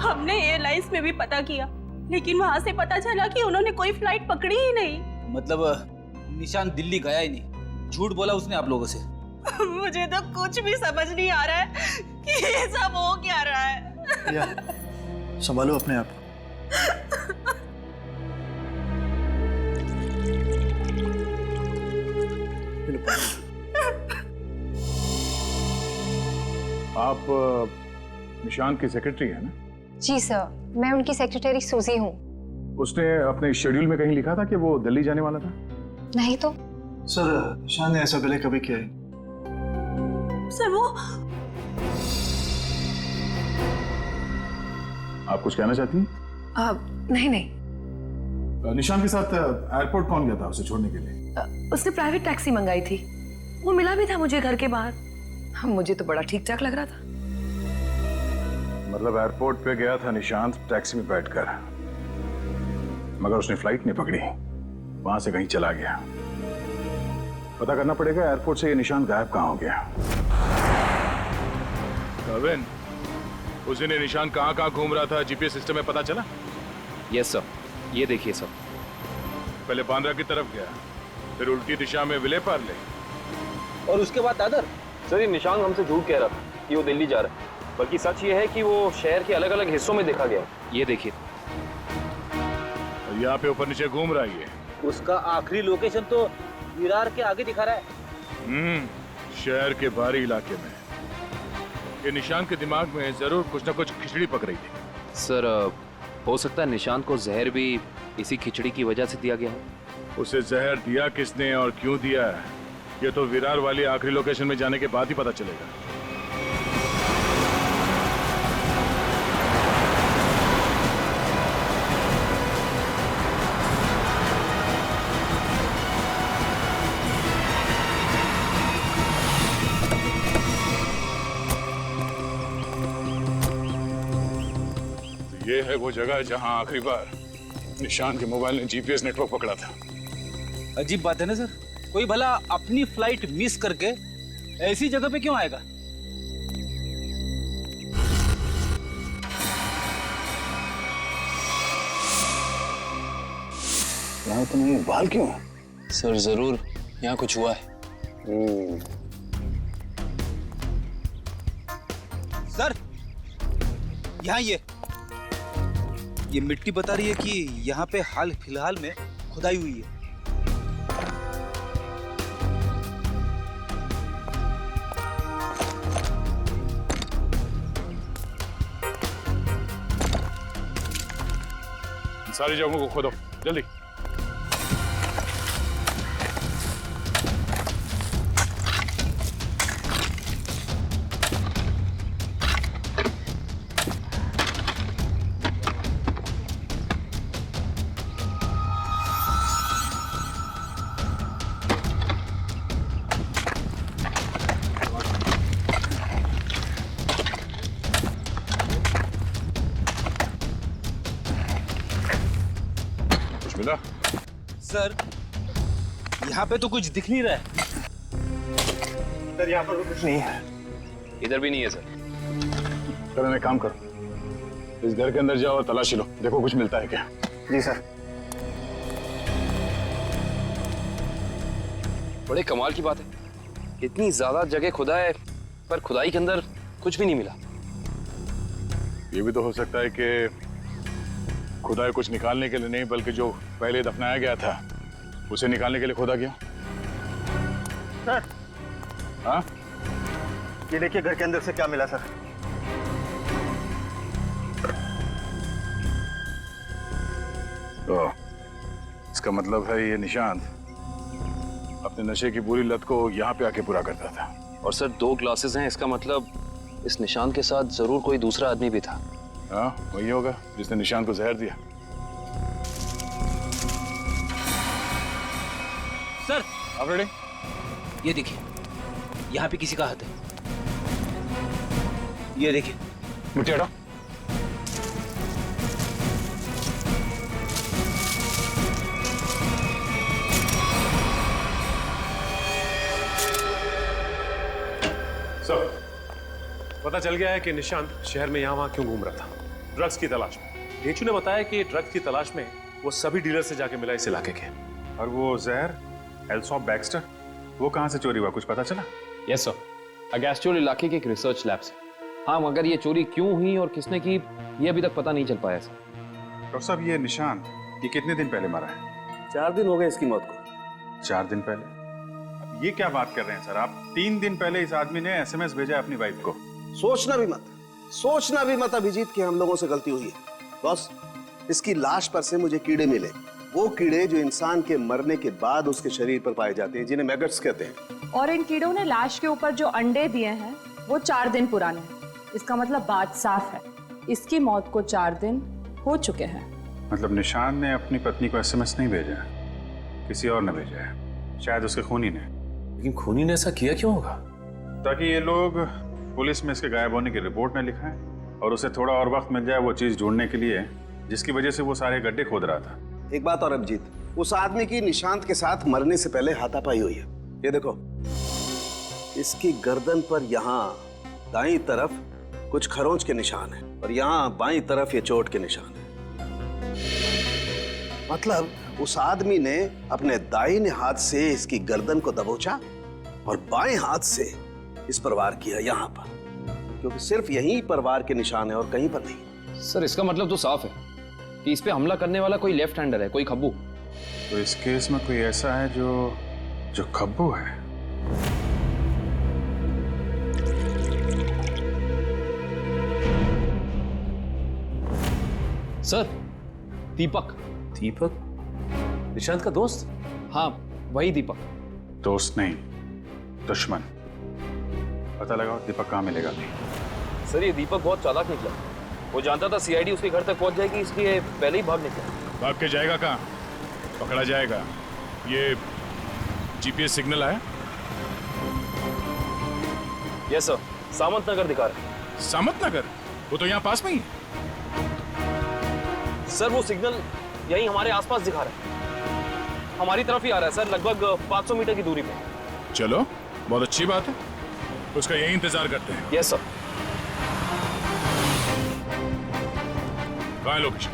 Speaker 7: हमने एयरलाइंस में भी पता किया, लेकिन वहाँ से पता चला कि उन्होंने कोई फ्लाइट पकड़ी ही नहीं।
Speaker 13: मतलब निशान दिल्ली गया ही नहीं, झूठ बोला उसने आप लोगों से।
Speaker 7: मुझे तो कुछ भी समझ नहीं आ रहा है कि ये सब हो क्या रहा है।
Speaker 1: या, संभालो अपने आप।
Speaker 11: आप निशान की सेक्रेटरी है ना?
Speaker 17: जी सर, मैं उनकी सेक्रेटरी सूजी हूँ।
Speaker 11: उसने अपने शेड्यूल में कहीं लिखा था कि वो दिल्ली जाने वाला था?
Speaker 17: नहीं तो।
Speaker 1: सर, निशान ने ऐसा पहले कभी किया है?
Speaker 7: सर वो
Speaker 11: आप कुछ कहना चाहती हैं?
Speaker 17: नहीं नहीं।
Speaker 11: निशान के साथ एयरपोर्ट कौन गया था उसे छोड़ने के लिए?
Speaker 15: उसने प्राइवेट टैक्सी मंगाई थी, वो मिला भी था मुझे घर के बाहर। मुझे तो बड़ा ठीक ठाक लग रहा था।
Speaker 11: मतलब एयरपोर्ट पे गया था निशांत टैक्सी में बैठकर, मगर उसने फ्लाइट नहीं पकड़ी, वहां से कहीं चला गया। पता करना पड़ेगा एयरपोर्ट से ये निशांत गायब कहाँ हो गया।
Speaker 18: कविन, उस दिन ये निशान कहाँ घूम रहा था जीपीएस सिस्टम में पता चला?
Speaker 6: यस सर, ये देखिए सर।
Speaker 18: पहले बांद्रा की तरफ गया, फिर उल्टी दिशा में विले पार्ले,
Speaker 13: और उसके बाद दादर।
Speaker 6: सर, ये निशान हमसे झूठ कह रहा था कि वो दिल्ली जा रहा है, बल्कि सच ये है कि वो शहर के अलग अलग हिस्सों में देखा गया। ये देखिए,
Speaker 18: यहाँ पे ऊपर नीचे घूम रहा है ये।
Speaker 13: उसका आखिरी लोकेशन तो विरार के आगे दिखा रहा है।
Speaker 18: शहर के बाहरी इलाके में। ये निशान के दिमाग में जरूर कुछ ना कुछ खिचड़ी पक रही थी।
Speaker 6: सर, हो सकता है निशान को जहर भी इसी खिचड़ी की वजह से दिया गया हो।
Speaker 18: उसे जहर दिया किसने और क्यों दिया है, ये तो विरार वाली आखिरी लोकेशन में जाने के बाद ही पता चलेगा। ये है वो जगह जहां आखिरी बार निशान के मोबाइल ने जीपीएस नेटवर्क पकड़ा था।
Speaker 13: अजीब बात है ना सर, कोई भला अपनी फ्लाइट मिस करके ऐसी जगह पे क्यों आएगा?
Speaker 10: यहाँ तो नहीं, बाल क्यों?
Speaker 6: सर, जरूर यहाँ कुछ हुआ है।
Speaker 13: सर, यहाँ ये मिट्टी बता रही है कि यहाँ पे हाल फिलहाल में खुदाई हुई है।
Speaker 18: सारी जगहों को खोदो जल्दी। मिला?
Speaker 13: सर, यहाँ पे तो कुछ दिख नहीं रहा है।
Speaker 11: सर, यहाँ पर कुछ नहीं है।
Speaker 6: इधर भी नहीं है सर।
Speaker 11: चलो एक काम करो, इस घर के अंदर जाओ और तलाशी लो, देखो कुछ मिलता है क्या।
Speaker 1: जी सर।
Speaker 6: बड़े कमाल की बात है, इतनी ज्यादा जगह खुदा है पर खुदाई के अंदर कुछ भी नहीं मिला।
Speaker 11: ये भी तो हो सकता है कि खुदाई कुछ निकालने के लिए नहीं, बल्कि जो पहले दफनाया गया था उसे निकालने के लिए खोदा गया।
Speaker 1: सर,
Speaker 11: हाँ,
Speaker 1: ये देखिए घर के अंदर से क्या मिला सर।
Speaker 11: तो इसका मतलब है ये निशांत अपने नशे की बुरी लत को यहाँ पे आके पूरा करता था।
Speaker 6: और सर, 2 ग्लासेस हैं, इसका मतलब इस निशान के साथ जरूर कोई दूसरा आदमी भी था।
Speaker 11: हाँ, वही होगा जिसने निशांत को जहर दिया।
Speaker 13: सर,
Speaker 11: आप रेडी?
Speaker 13: ये देखिए, यहाँ पे किसी का हाथ है। ये देखिए।
Speaker 18: मुझे हटाओ।
Speaker 12: सर, पता चल गया है कि निशांत शहर में यहाँ वहाँ क्यों घूम रहा था, ड्रग्स की तलाश में। ढेंचू ने बताया कि ड्रग्स की तलाश में वो सभी डीलर से जाके मिला इस इलाके के।
Speaker 18: और वो जहर एल्सॉप बैक्स्टर, वो कहाँ से चोरी हुआ, कुछ पता चला?
Speaker 6: यस सर, अगेस्ट्योल इलाके के एक रिसर्च लैब से। हाँ, मगर ये चोरी क्यों हुई और किसने की ये अभी तक पता नहीं चल पाया सर।
Speaker 18: डॉक्टर साहब, ये निशांत ये कितने दिन पहले मरा है?
Speaker 10: 4 दिन हो गए इसकी मौत को।
Speaker 18: 4 दिन पहले? अब ये क्या बात कर रहे हैं सर आप? 3 दिन पहले इस आदमी ने एसएमएस भेजा अपनी वाइफ को।
Speaker 10: सोचना भी मत अभिजीत कि हम लोगों से गलती हुई है। बॉस, इसकी लाश पर से मुझे कीड़े मिले, वो कीड़े जो इंसान के मरने के बाद उसके शरीर पर पाए जाते हैं, जिन्हें मैगट्स कहते हैं।
Speaker 15: और इन कीड़ों ने लाश के ऊपर जो अंडे दिए हैं वो 4 दिन पुराने हैं। इसका मतलब बात साफ है, इसकी मौत को 4 दिन हो चुके हैं।
Speaker 18: मतलब निशान ने अपनी पत्नी को एसएमएस नहीं भेजा, किसी और ने भेजा है, शायद उसके खूनी ने।
Speaker 12: लेकिन खूनी ने ऐसा किया क्यों होगा?
Speaker 18: ताकि ये लोग पुलिस में इसके गायब होने की रिपोर्ट न लिखाएं और उसे थोड़ा और वक्त मिल जाए वो चीज ढूंढने के लिए जिसकी वजह से वो सारे गड्ढे खोद रहा था।
Speaker 10: एक बात और अभिजीत, उस आदमी की निशांत के साथ मरने से पहले हाथापाई हुई है। ये देखो, इसकी गर्दन पर यहाँ दाईं तरफ कुछ खरोंच के निशान है और यहाँ बाईं तरफ ये चोट के निशान है। मतलब उस आदमी ने अपने दाहिने हाथ से इसकी गर्दन को दबोचा और बाएं हाथ से इस पर वार किया यहाँ पर, क्योंकि सिर्फ यहीं पर वार के निशान है और कहीं पर नहीं।
Speaker 6: सर, इसका मतलब तो साफ है कि इस पे हमला करने वाला कोई लेफ्ट हैंडर है, कोई खब्बू।
Speaker 18: तो इस केस में कोई ऐसा है जो खब्बू है।
Speaker 6: सर, दीपक।
Speaker 12: दीपक? निशांत का दोस्त?
Speaker 6: हाँ, वही दीपक।
Speaker 18: दोस्त नहीं, दुश्मन। पता लगाओ दीपक कहाँ मिलेगा।
Speaker 6: सर, ये दीपक बहुत चालाक निकला। वो जानता था सीआईडी उसके घर तक पहुंच जाएगी, इसलिए पहले ही भाग निकला।
Speaker 18: भाग के जाएगा कहाँ? पकड़ा जाएगा। ये जीपीएस सिग्नल आया?
Speaker 6: यस सर, सामंत नगर दिखा रहा है।
Speaker 18: सामंत नगर? वो तो यहाँ पास में ही है।
Speaker 6: सर, वो सिग्नल यही हमारे आसपास दिखा रहा है, हमारी तरफ ही आ रहा है सर, लगभग 500 मीटर की दूरी पे।
Speaker 18: चलो, बहुत अच्छी बात है, उसका यही इंतजार करते हैं।
Speaker 6: Yes sir.
Speaker 18: कहाँ है लोकेशन?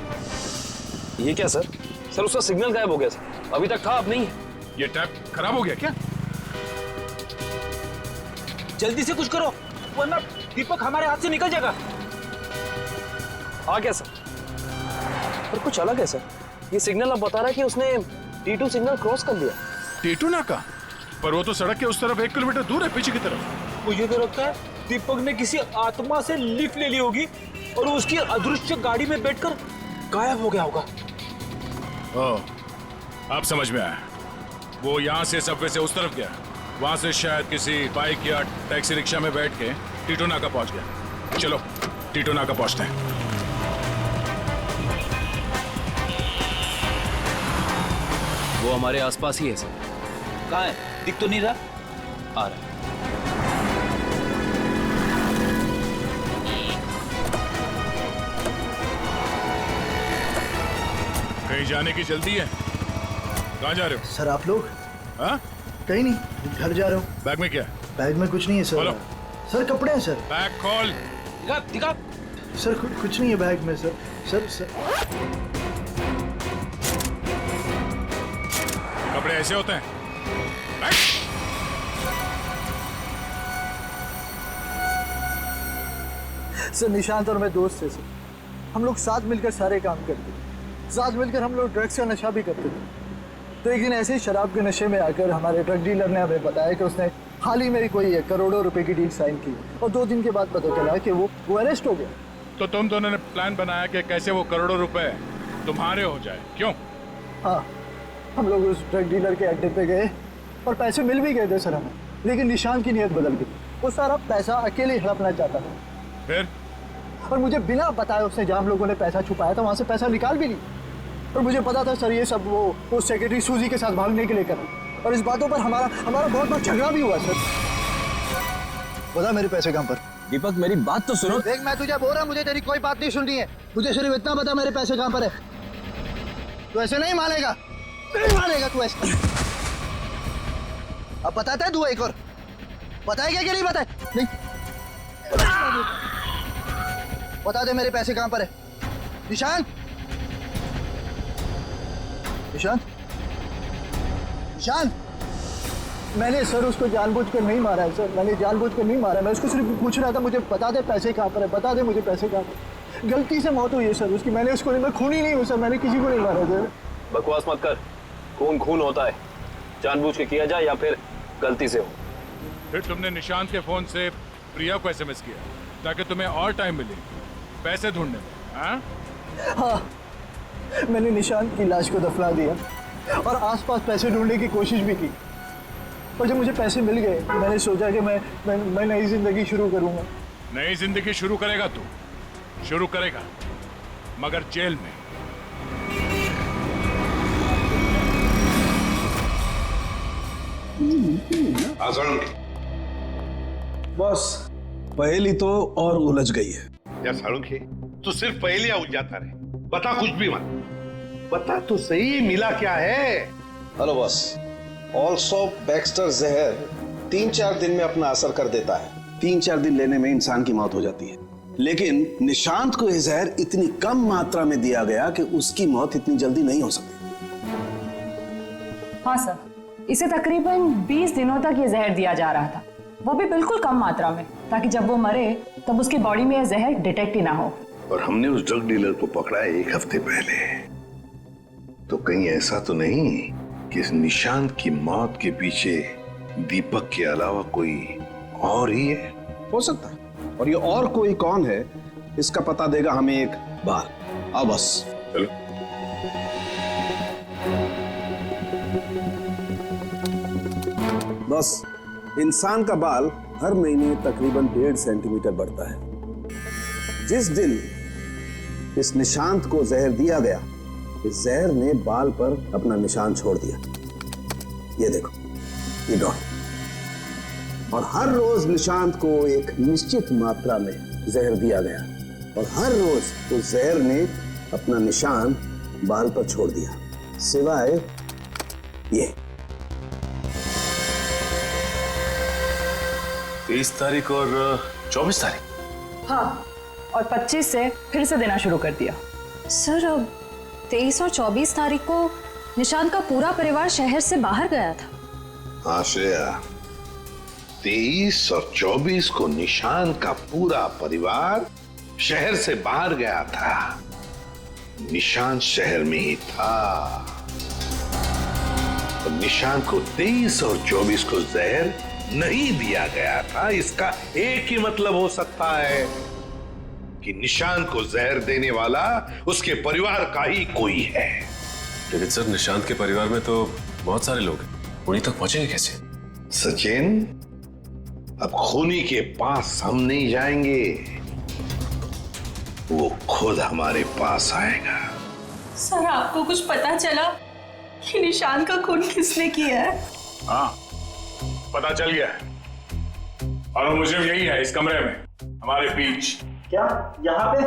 Speaker 6: ये क्या सर? सर, उसका सिग्नल गायब हो गया सर, अभी तक था, अब नहीं है।
Speaker 18: ये टैप खराब हो गया क्या?
Speaker 13: जल्दी से कुछ करो वरना दीपक हमारे हाथ से निकल जाएगा।
Speaker 6: आ गया सर, पर कुछ अलग है सर। ये सिग्नल अब बता रहा है कि उसने T2 सिग्नल क्रॉस कर लिया।
Speaker 18: T2 नाका? पर वो तो सड़क के उस तरफ 1 किलोमीटर दूर है, पीछे की तरफ।
Speaker 13: मुझे तो लगता है दीपक ने किसी आत्मा से लिफ्ट ले ली होगी और उसकी अदृश्य गाड़ी में बैठकर गायब हो गया होगा।
Speaker 18: ओह, अब समझ में आया। वो यहाँ से सबवे से उस तरफ गया, वहां से शायद किसी बाइक या टैक्सी रिक्शा में बैठ के T2 नाका पहुंच गया। चलो T2 नाका पहुंचते हैं।
Speaker 6: वो हमारे आसपास ही है सर।
Speaker 13: कहाँ है? दिख तो नहीं रहा।
Speaker 6: आ रहा है।
Speaker 18: कहीं जाने की जल्दी है? कहाँ जा रहे हो?
Speaker 19: सर, आप लोग?
Speaker 18: हाँ?
Speaker 19: कहीं नहीं, घर जा रहा हूँ।
Speaker 18: बैग में क्या?
Speaker 19: बैग में कुछ नहीं है सर।
Speaker 18: खोलो।
Speaker 19: सर, कपड़े हैं सर।
Speaker 18: बैग खोल।
Speaker 13: दिखा।
Speaker 19: सर, कुछ नहीं है बैग में सर। सर
Speaker 18: कपड़े ऐसे होते हैं?
Speaker 19: सर, निशांत और मैं दोस्त थे सर। हम लोग साथ मिलकर सारे काम करते थे, साथ मिलकर हम लोग ड्रग्स का नशा भी करते थे। तो एक दिन ऐसे ही शराब के नशे में आकर हमारे ड्रग डीलर ने हमें बताया कि उसने हाल ही में कोई करोड़ों रुपए की डील साइन की और 2 दिन के बाद पता चला कि वो अरेस्ट हो गया।
Speaker 18: तो तुम दोनों ने प्लान बनाया कि कैसे वो करोड़ों रुपए तुम्हारे हो जाए, क्यों?
Speaker 19: हाँ, हम लोग उस ड्रग डीलर के अड्डे पे गए और पैसे मिल भी गए थे सर हमें, लेकिन निशान की नीयत बदल गई। वो सारा पैसा अकेले हड़पना चाहता था।
Speaker 18: फिर?
Speaker 19: और मुझे बिना बताए उसने जहाँ हम लोगों ने पैसा छुपाया था वहाँ से पैसा निकाल भी लिया। और मुझे पता था सर ये सब वो सेक्रेटरी सूजी के साथ भागने के लिए कर। और इस बातों पर हमारा बहुत बार झगड़ा भी हुआ सर। बता मेरे पैसे कहाँ पर?
Speaker 13: दीपक मेरी बात तो सुनो।
Speaker 19: देख मैं तुझे बोल रहा हूँ, मुझे तेरी कोई बात नहीं सुननी है। मुझे सिर्फ इतना बता मेरे पैसे कहाँ पर है। तू ऐसे नहीं मानेगा, नहीं मानेगा तू ऐसे। अब बताता है तू एक और, बताएगा कि नहीं बताए? नहीं बता दे मेरे पैसे कहाँ पर है। निशांत, निशांत, निशांत। मैंने सर उसको जानबूझकर नहीं मारा है सर, मैंने जानबूझकर नहीं मारा है। मैं उसको सिर्फ पूछ रहा था मुझे बता दे पैसे कहाँ पर है, बता दे मुझे पैसे कहाँ पर। गलती से मौत हुई है सर उसकी, मैंने उसको नहीं, मैं खूनी नहीं हूँ सर, मैंने किसी को नहीं मारा सर।
Speaker 6: बकवास मत कर, खून खून होता है, जानबूझ के किया जाए या फिर गलती से हो।
Speaker 18: फिर तुमने निशांत के फोन से प्रिया को एसएमएस किया ताकि तुम्हें और टाइम मिले पैसे ढूंढने में, हाँ?
Speaker 19: हाँ, मैंने निशांत की लाश को दफना दिया और आसपास पैसे ढूंढने की कोशिश भी की, और जब मुझे पैसे मिल गए मैंने सोचा कि मैं नई जिंदगी शुरू करूंगा।
Speaker 18: नई जिंदगी शुरू करेगा तू, शुरू करेगा, मगर जेल में।
Speaker 10: बस पहेली तो और उलझ गई है।
Speaker 5: या साळुंखे, तू सिर्फ पहेलियां उलझाता रहे, बता कुछ भी मत, बता तो सही मिला क्या है।
Speaker 10: हेलो बॉस, ऑल्सो बैक्स्टर जहर 3-4 दिन में अपना असर कर देता है। 3-4 दिन लेने में इंसान की मौत हो जाती है, लेकिन निशांत को यह जहर इतनी कम मात्रा में दिया गया कि उसकी मौत इतनी जल्दी नहीं हो सकती।
Speaker 15: हाँ सर, इसे तकरीबन 20 दिनों तक ये जहर दिया जा रहा था, वो भी बिल्कुल कम मात्रा में, ताकि जब वो मरे तब उसकी बॉडी में यह जहर डिटेक्ट ही ना हो।
Speaker 5: और हमने उस ड्रग डीलर को पकड़ा है 1 हफ्ते पहले, तो कहीं ऐसा तो नहीं कि इस निशांत की मौत के पीछे दीपक के अलावा कोई और ही है?
Speaker 10: हो सकता है, और ये और कोई कौन है इसका पता देगा हमें एक बार। आओ बस
Speaker 5: चलो।
Speaker 10: बस इंसान का बाल हर महीने तकरीबन 1.5 सेंटीमीटर बढ़ता है। जिस दिन इस निशांत को जहर दिया गया, इस जहर ने बाल पर अपना निशान छोड़ दिया। ये देखो, ये डॉट। और हर रोज निशांत को एक निश्चित मात्रा में जहर दिया गया, और हर रोज उस जहर ने अपना निशान बाल पर छोड़ दिया, सिवाय ये।
Speaker 12: 23 तारीख और 24 तारीख।
Speaker 15: हाँ, और 25 से फिर से देना शुरू कर दिया।
Speaker 8: सर, अब 23 और 24 तारीख को निशांत का पूरा परिवार शहर से बाहर गया था।
Speaker 5: हाँ श्रेया, 23 और 24 को निशांत का पूरा परिवार शहर से बाहर गया था। निशांत शहर में ही था, और निशांत को 23 और 24 को जहर नहीं दिया गया था। इसका एक ही मतलब हो सकता है कि निशांत को जहर देने वाला उसके परिवार का ही कोई है।
Speaker 12: लेकिन सर, निशांत के परिवार में तो बहुत सारे लोग हैं, उन्हीं तक पहुंचेंगे कैसे?
Speaker 5: सचिन, अब खूनी के पास हम नहीं जाएंगे, वो खुद हमारे पास आएगा।
Speaker 7: सर, आपको कुछ पता चला कि निशांत का खून किसने किया है?
Speaker 18: हाँ, पता चल गया है, और मुझे यही है इस कमरे में हमारे बीच।
Speaker 9: क्या यहाँ पे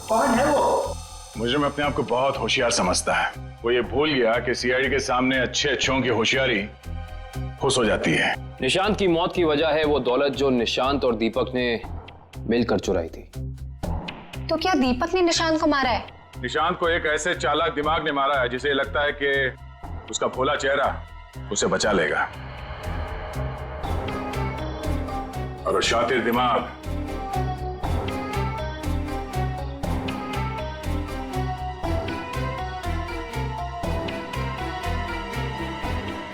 Speaker 9: कौन है वो?
Speaker 18: मुझे में अपने आप को बहुत होशियार समझता है। वो ये भूल गया कि सीआईडी के सामने अच्छे अच्छों की होशियारी खुश हो जाती है।
Speaker 6: निशांत की मौत की वजह है वो दौलत जो निशांत और दीपक ने मिलकर चुराई थी।
Speaker 17: तो क्या दीपक ने निशांत को मारा है?
Speaker 18: निशांत को एक ऐसे चालाक दिमाग ने मारा है जिसे लगता है कि उसका भोला चेहरा उसे बचा लेगा, और वो शातिर दिमाग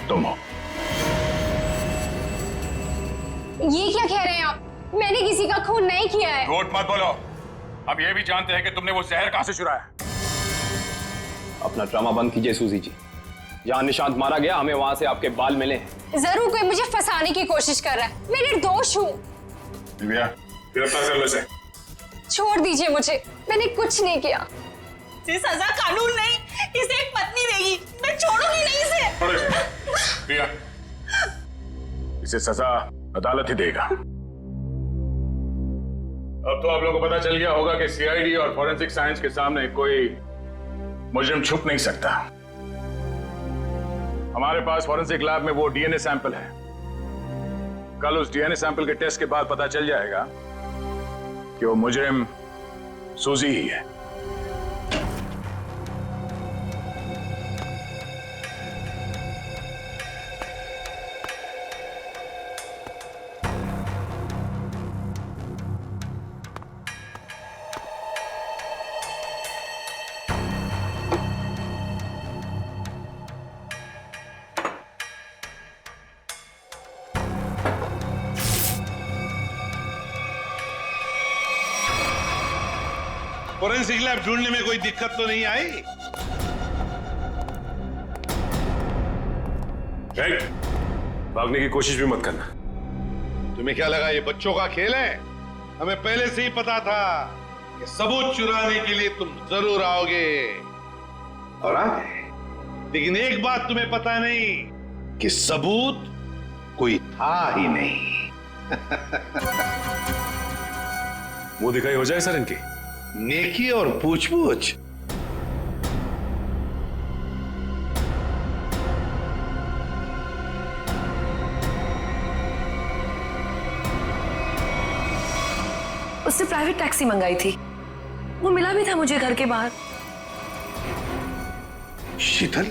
Speaker 18: तुम हो।
Speaker 17: ये क्या कह रहे हैं आप? मैंने किसी का खून नहीं किया है।
Speaker 18: झूठ मत बोलो, अब ये भी जानते हैं कि तुमने वो जहर कहां से चुराया।
Speaker 6: अपना ड्रामा बंद कीजिए सूजी जी। जहां निशांत मारा गया, हमें वहां से आपके बाल मिले हैं।
Speaker 17: जरूर कोई मुझे फंसाने की कोशिश कर रहा है। मैं निर्दोष हूँ।
Speaker 18: गिरफ्तार कर लो इसे।
Speaker 17: छोड़ दीजिए मुझे, मैंने कुछ नहीं किया।
Speaker 7: इसे सजा कानून नहीं, इसे एक पत्नी देगी। मैं छोड़ूंगी नहीं इसे।
Speaker 18: प्रिया, इसे सजा अदालत ही देगा। अब तो आप लोगों को पता चल गया होगा कि सीआईडी और फॉरेंसिक साइंस के सामने कोई मुजरिम छुप नहीं सकता। हमारे पास फॉरेंसिक लैब में वो डीएनए सैंपल है। कल उस डीएनए सैंपल के टेस्ट के बाद पता चल जाएगा कि वो मुजरिम सूजी ही है।
Speaker 5: फोरेंसिक लैब ढूंढने में कोई दिक्कत तो नहीं आई?
Speaker 12: भागने की कोशिश भी मत करना।
Speaker 5: तुम्हें क्या लगा ये बच्चों का खेल है? हमें पहले से ही पता था कि सबूत चुराने के लिए तुम जरूर आओगे और आ गए। लेकिन एक बात तुम्हें पता नहीं कि सबूत कोई था ही नहीं।
Speaker 12: मुंह दिखाई हो जाए सर इनकी।
Speaker 5: नेकी और पूछ-पूछ।
Speaker 7: उससे प्राइवेट टैक्सी मंगाई थी, वो मिला भी था मुझे घर के बाहर।
Speaker 5: शीतल?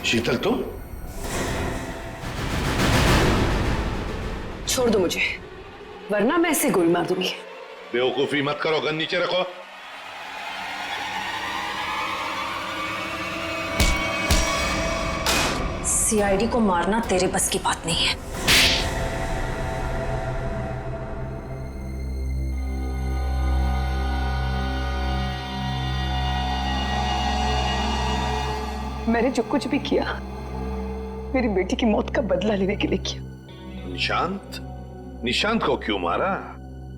Speaker 5: शीतल तुम?
Speaker 7: छोड़ दो मुझे, वरना मैं ऐसे गोली मार दूंगी।
Speaker 5: बेवकूफी मत करो, गन नीचे रखो।
Speaker 7: सीआईडी को मारना तेरे बस की बात नहीं है।
Speaker 20: मैंने जो कुछ भी किया मेरी बेटी की मौत का बदला लेने के लिए किया।
Speaker 5: निशांत? निशांत को क्यों मारा?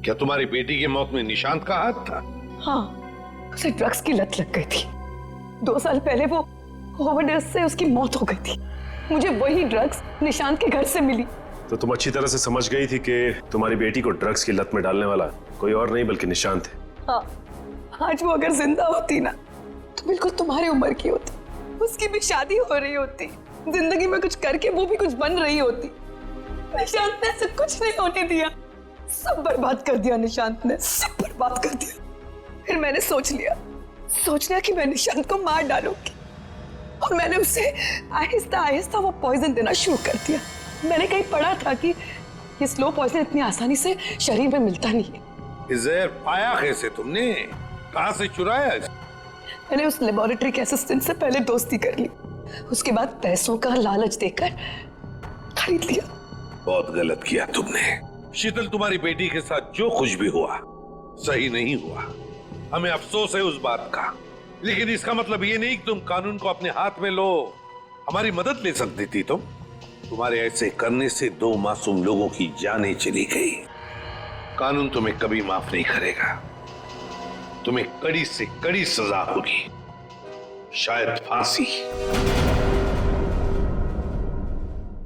Speaker 5: क्या तुम्हारी बेटी की मौत में निशांत का हाथ था?
Speaker 20: हाँ, उसे ड्रग्स की लत लग गई थी। 2 साल पहले वो ओवरडोज से उसकी मौत हो गई थी। मुझे वही ड्रग्स निशांत के घर से मिली।
Speaker 12: तो तुम अच्छी तरह से समझ गई थी कि तुम्हारी बेटी को ड्रग्स की लत में डालने वाला कोई और नहीं बल्कि निशांत है।
Speaker 20: हाँ, आज वो अगर जिंदा होती ना तो बिल्कुल तुम्हारी उम्र की होती। उसकी भी शादी हो रही होती, जिंदगी में कुछ करके वो भी कुछ बन रही होती। निशांत ने ऐसा कुछ नहीं होने दिया, सब बर्बाद कर दिया। निशांत ने सब बर्बाद कर दिया। फिर मैंने सोच लिया कि मैं निशांत को मार डालूंगी और मैंने उसे आहिस्ता आहिस्ता वो पॉइजन देना शुरू कर दिया। मैंने कहीं पढ़ा था कि ये स्लो पॉइजन इतनी आसानी से शरीर में मिलता नहीं है।
Speaker 5: जहर पाया कैसे तुमने? कहां से चुराया?
Speaker 20: मैंने उस लेबोरेटरी के असिस्टेंट से पहले दोस्ती कर ली, उसके बाद पैसों का लालच देकर खरीद लिया।
Speaker 5: बहुत गलत किया तुमने। शीतल, तुम्हारी बेटी के साथ जो कुछ भी हुआ सही नहीं हुआ। हमें अफसोस है उस बात का, लेकिन इसका मतलब ये नहीं कि तुम कानून को अपने हाथ में लो। हमारी मदद ले सकती थी तुम। तुम्हारे ऐसे करने से 2 मासूम लोगों की जानें चली गई। कानून तुम्हें कभी माफ नहीं करेगा। तुम्हें कड़ी से कड़ी सजा होगी, शायद फांसी।